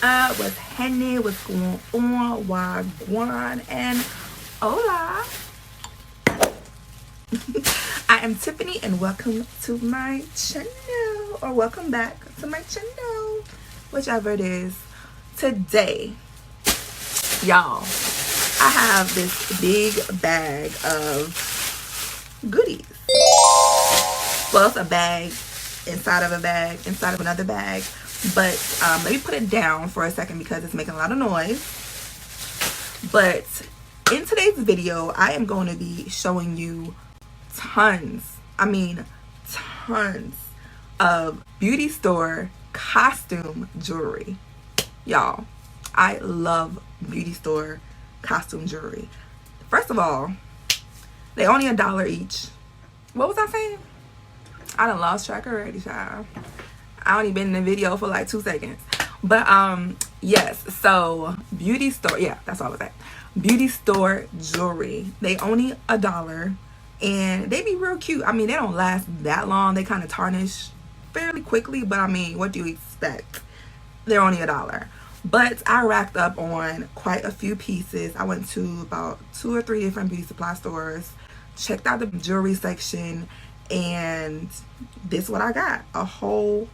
What's happening? What's going on? Wagwan and hola. I am Tiffany and welcome to my channel, or welcome back to my channel, whichever it is. Today, y'all, I have this big bag of goodies. Well, it's a bag inside of a bag inside of another bag, but let me put it down for a second because it's making a lot of noise. But in today's video, I am going to be showing you tons of beauty store costume jewelry. Y'all, I love beauty store costume jewelry. First of all, they only $1 each. What was I saying? I done lost track already, child. I only been in the video for like 2 seconds. But yes, so beauty store, yeah, that's all I was at. Beauty store jewelry. They only $1 and they be real cute. I mean, they don't last that long. They kind of tarnish fairly quickly, but I mean, what do you expect? They're only $1. But I racked up on quite a few pieces. I went to about 2 or 3 different beauty supply stores, checked out the jewelry section, and this is what I got. A whole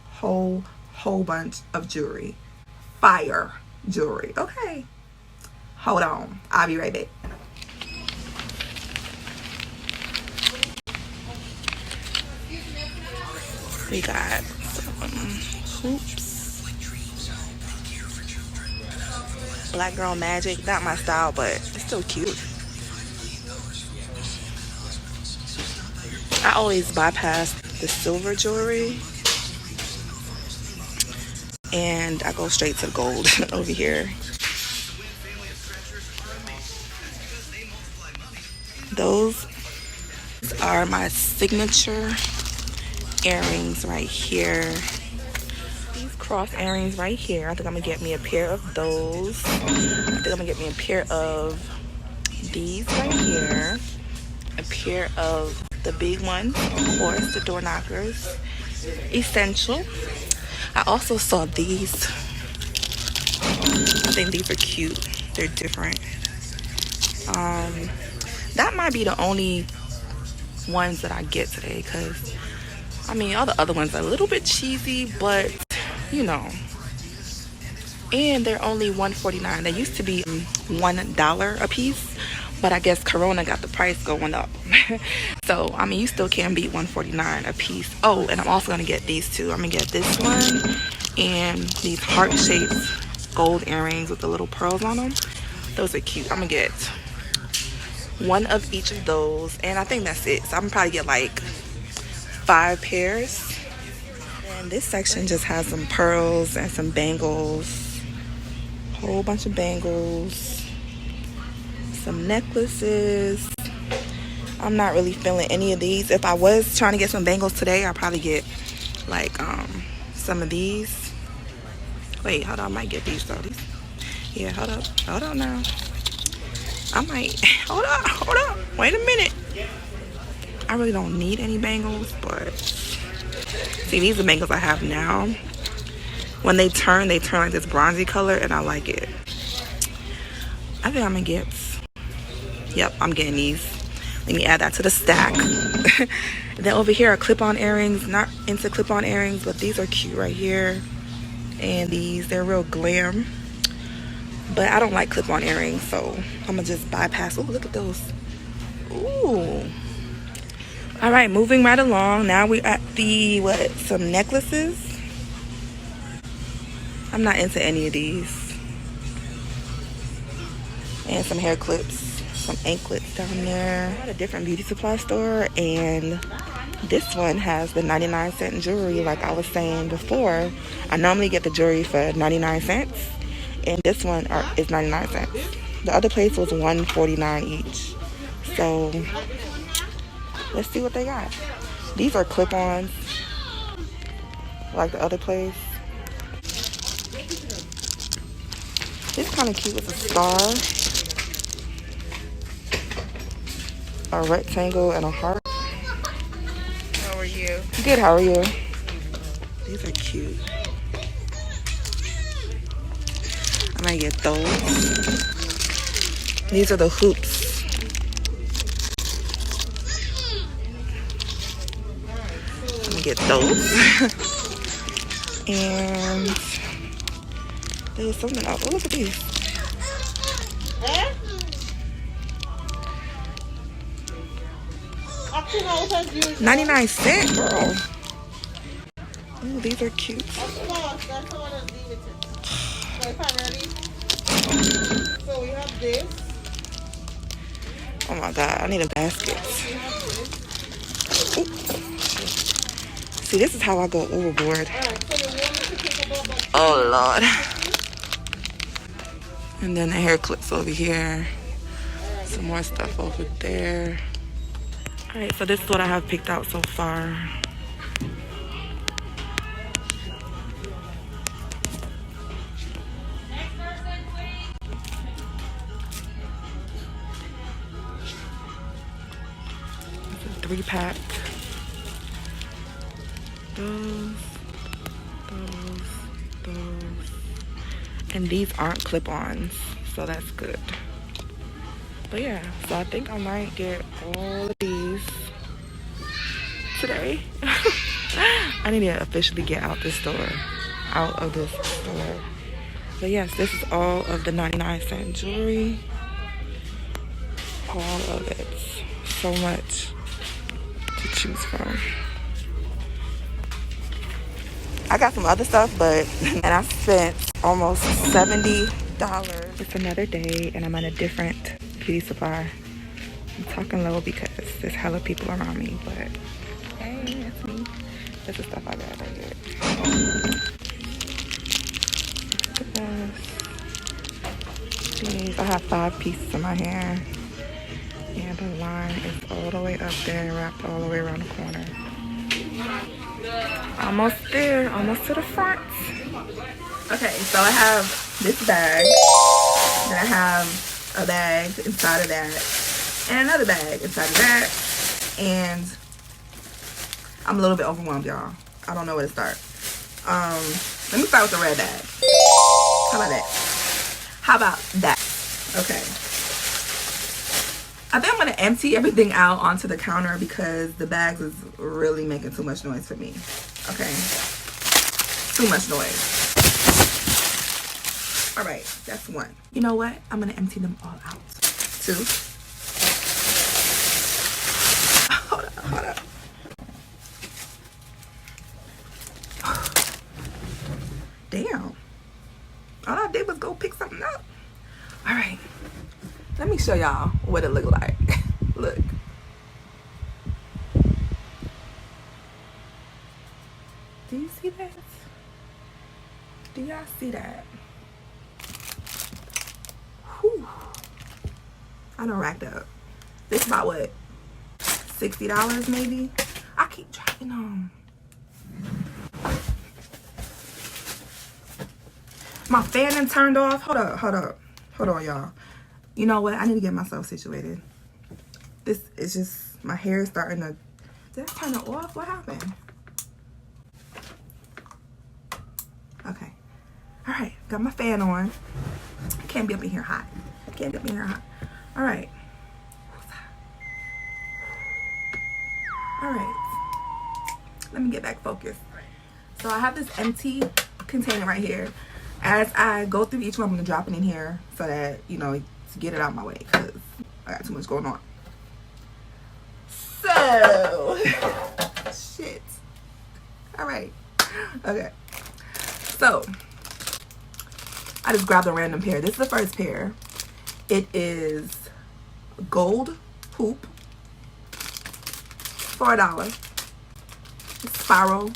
bunch of jewelry. Fire jewelry. Okay, hold on, I'll be right back. We got some hoops. Black Girl Magic. Not my style, but it's still cute. I always bypass the silver jewelry and I go straight to gold over here. Those are my signature earrings right here. These cross earrings right here. I think I'm gonna get me a pair of those. I think I'm gonna get me a pair of these right here. A pair of the big ones, of course, the door knockers. Essential. I also saw these. I think these are cute. They're different. That might be the only ones that I get today, because I mean, all the other ones are a little bit cheesy, but you know. And they're only $1.49. They used to be $1 a piece, but I guess Corona got the price going up. So I mean, you still can beat $1.49 a piece. Oh, and I'm also gonna get these two. I'm gonna get this one and these heart-shaped gold earrings with the little pearls on them. Those are cute. I'm gonna get one of each of those, and I think that's it. So I'm gonna probably get like 5 pairs. And this section just has some pearls and some bangles, whole bunch of bangles, some necklaces. I'm not really feeling any of these. If I was trying to get some bangles today, I'd probably get like some of these. Wait, hold on, I might get these though. Yeah, hold on now. I might, hold up, wait a minute. I really don't need any bangles, but see, these are bangles I have now. When they turn like this bronzy color, and I like it. I think I'm gonna get, yep, I'm getting these. Let me add that to the stack. Then over here are clip-on earrings. Not into clip-on earrings, but these are cute right here. And these, they're real glam. But I don't like clip-on earrings, so I'm gonna just bypass. Oh, look at those. Ooh. All right, moving right along. Now we're at the, some necklaces. I'm not into any of these. And some hair clips, some anklets down there. At a different beauty supply store, and this one has the 99-cent jewelry like I was saying before. I normally get the jewelry for 99 cents, and this one is 99 cents. The other place was $1.49 each. So let's see what they got. These are clip-ons like the other place. This kind of cute with a star, a rectangle, and a heart. How are you? Good, how are you? These are cute. I'm gonna get those. These are the hoops. I'm gonna get those. And there was something else. Oh, look at these. 99¢, girl. Oh, these are cute. So we have this. Oh my god, I need a basket. Ooh. See, this is how I go overboard. Oh lord. And then the hair clips over here. Some more stuff over there. Alright, so this is what I have picked out so far. It's a 3-pack. Those. And these aren't clip-ons, so that's good. But yeah, so I think I might get all of these today. I need to officially get out of this store. But yes, this is all of the 99¢ jewelry. All of it. So much to choose from. I got some other stuff, but and I spent almost $70. It's another day and I'm at a different beauty supply. I'm talking low because there's hella people around me, but hey, that's me. That's the stuff I gotta get. These, I have 5 pieces in my hair. And the line is all the way up there and wrapped all the way around the corner. Almost there, almost to the front. Okay, so I have this bag. Then I have a bag inside of that. And another bag inside of that. And I'm a little bit overwhelmed, y'all. I don't know where to start. Let me start with the red bag. How about that? How about that? Okay. I think I'm going to empty everything out onto the counter because the bags is really making too much noise for me. Okay. Too much noise. All right. That's one. You know what? I'm going to empty them all out. 2. Hold up. Damn. All I did was go pick something up. All right. Let me show y'all what it look like. Look. Do you see that? Do y'all see that? Whew. I done racked up. This is about what? $60 maybe? I keep dropping them. My fan done turned off. Hold on, y'all. You know what? I need to get myself situated. This is just, my hair is starting to, did I turn it off? What happened? Okay. All right. Got my fan on. Can't be up in here hot. All right. All right. Let me get back focused. So I have this empty container right here. As I go through each one, I'm going to drop it in here so that, you know, to get it out of my way because I got too much going on. So, shit. All right. Okay. So, I just grabbed a random pair. This is the first pair. It is gold hoop for $1. It's spiral.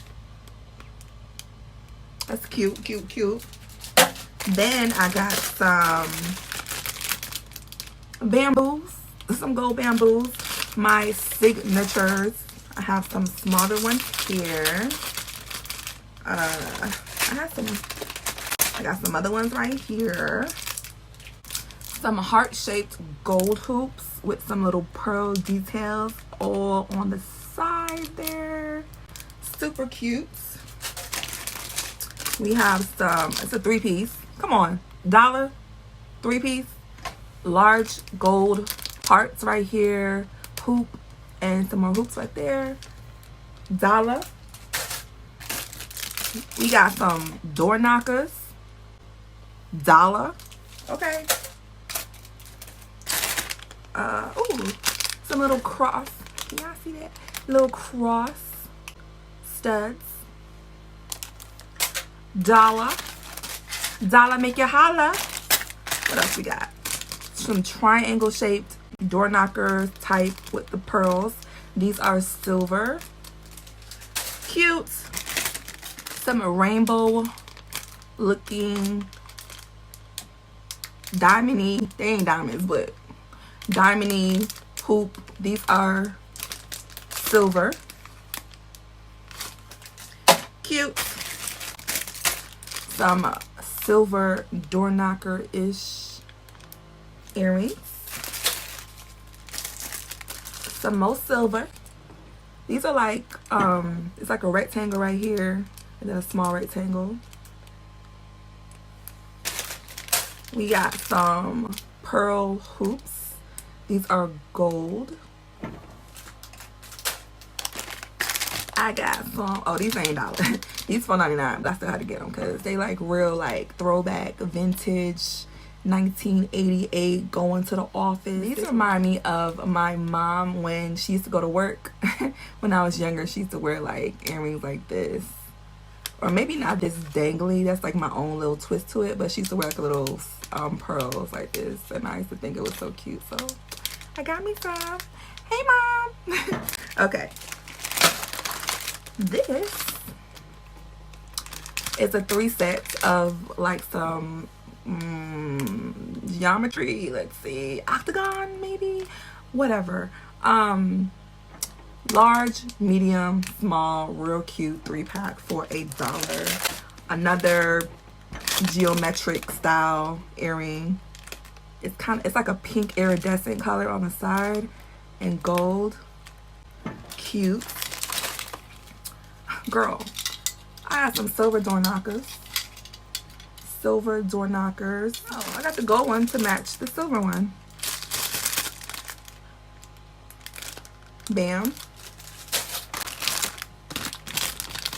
That's cute. Then I got some bamboos, some gold bamboos, my signatures. I have some smaller ones here. I got some other ones right here. Some heart-shaped gold hoops with some little pearl details all on the side there. Super cute. We have some, it's a 3-piece. Come on, $1 3-piece, large gold hearts right here, hoop, and some more hoops right there. $1. We got some door knockers. $1. Okay. Ooh, some little cross. Can y'all see that? Little cross studs. $1. Make you holla. What else we got? Some triangle shaped door knockers type with the pearls. These are silver. Cute. Some rainbow looking diamondy. They ain't diamonds, but diamondy hoop. These are silver. Cute. Some silver door knocker-ish earrings. Some more silver. These are like, it's like a rectangle right here, and then a small rectangle. We got some pearl hoops. These are gold. I got some, oh, these ain't $1. These $4.99, but I still had to get them because they like real like throwback vintage 1988 going to the office. These remind me of my mom when she used to go to work. When I was younger, she used to wear like earrings like this, or maybe not this dangly, that's like my own little twist to it, but she used to wear like little pearls like this, and I used to think it was so cute, so I got me some. Hey mom. Okay, this is a 3 sets of like some geometry, let's see, octagon maybe, whatever, large, medium, small, real cute 3-pack for $1. Another geometric style earring. It's like a pink iridescent color on the side and gold. Cute. Girl, I got some silver door knockers. Silver door knockers. Oh, I got the gold one to match the silver one. Bam.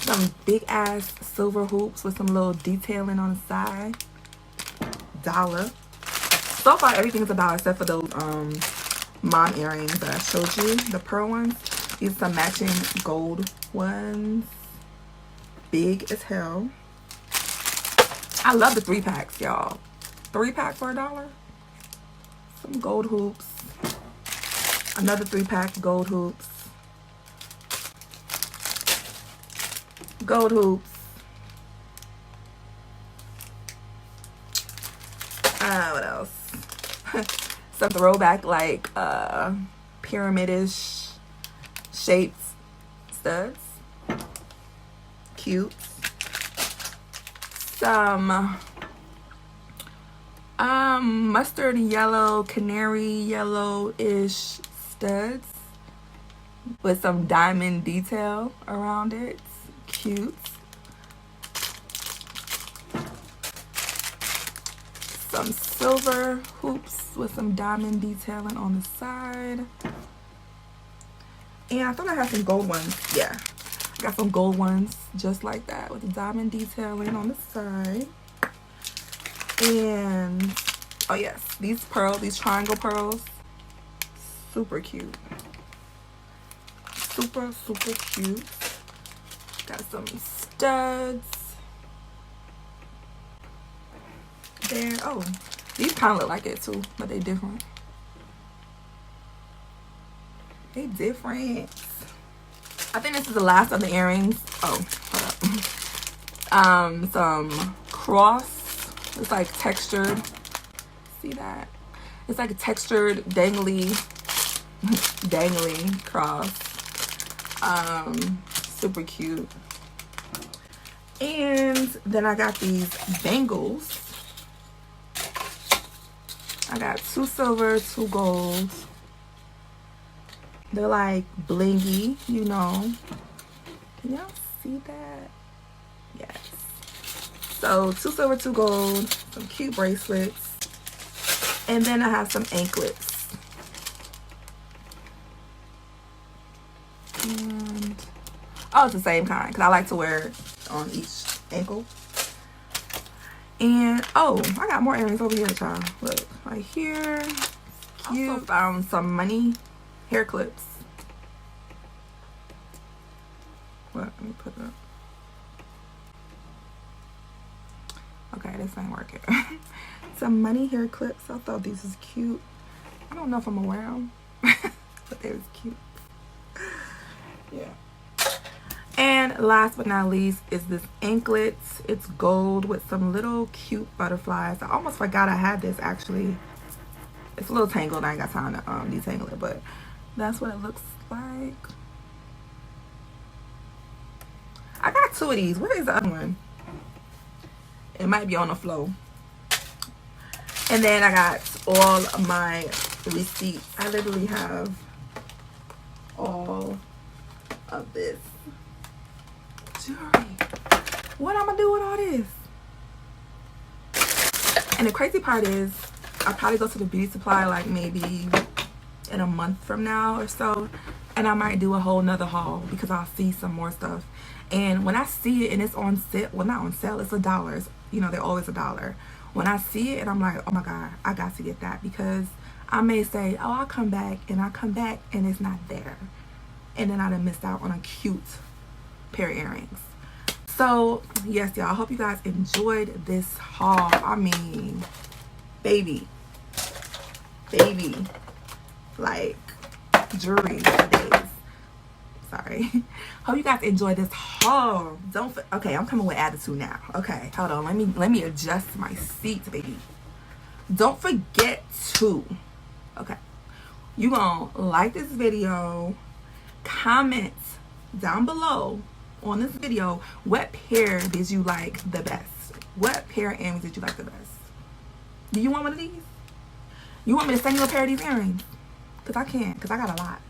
Some big ass silver hoops with some little detailing on the side. $1. So far everything's $1 except for those mom earrings that I showed you, the pearl ones. These are some matching gold ones. Big as hell. I love the 3-packs, y'all. 3-pack for $1. Some gold hoops. Another 3-pack gold hoops. Gold hoops. What else? Some throwback like pyramidish shaped studs. Cute. Some mustard yellow, canary yellow-ish studs with some diamond detail around it. Cute. Some silver hoops with some diamond detailing on the side. And I thought I had some gold ones. Yeah, I got some gold ones just like that with the diamond detailing on the side. And oh yes, these triangle pearls, super cute. Super cute. Got some studs there. Oh, these kind of look like it too, but they different. They different. I think this is the last of the earrings. Oh, hold up. Some cross. It's like textured. See that? It's like a textured dangly cross. Super cute. And then I got these bangles. I got 2 silver, 2 gold. They're like blingy, you know. Can y'all see that? Yes. So 2 silver, 2 gold, some cute bracelets, and then I have some anklets. And oh, it's the same kind because I like to wear it on each ankle. And oh, I got more earrings over here, child. Look, right here. Cute. Also found some money hair clips. What? Let me put it up. Okay, this ain't working. Some money hair clips. I thought these was cute. I don't know if I'm gonna wear them, but they was cute. Yeah. And last but not least is this anklet. It's gold with some little cute butterflies. I almost forgot I had this actually. It's a little tangled. I ain't got time to detangle it, but that's what it looks like. I got 2 of these. Where is the other one? It might be on the floor. And then I got all of my receipts. I literally have all of this jewelry. What I'm gonna do with all this? And the crazy part is I'll probably go to the beauty supply like maybe in a month from now or so, and I might do a whole nother haul because I'll see some more stuff. And when I see it and it's on sale, well, not on sale, it's $1. You know, they're always $1. When I see it and I'm like, oh my God, I got to get that, because I may say, oh, I'll come back, and I come back and it's not there, and then I'd have missed out on a cute pair of earrings. So yes, y'all, I hope you guys enjoyed this haul. I mean, baby, like jewelry for days. Sorry. Hope you guys enjoyed this haul. Okay, I'm coming with attitude now. Okay, hold on, let me adjust my seat, baby. Don't forget to, okay, you gonna like this video, comment down below on this video what pair did you like the best. What pair of earrings did you like the best? Do you want one of these? You want me to send you a pair of these earrings? Because I can't, because I got a lot.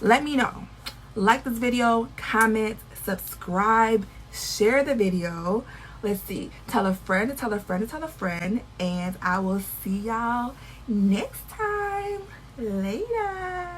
Let me know. Like this video, comment, subscribe, share the video. Let's see, tell a friend to tell a friend to tell a friend, and I will see y'all next time. Later.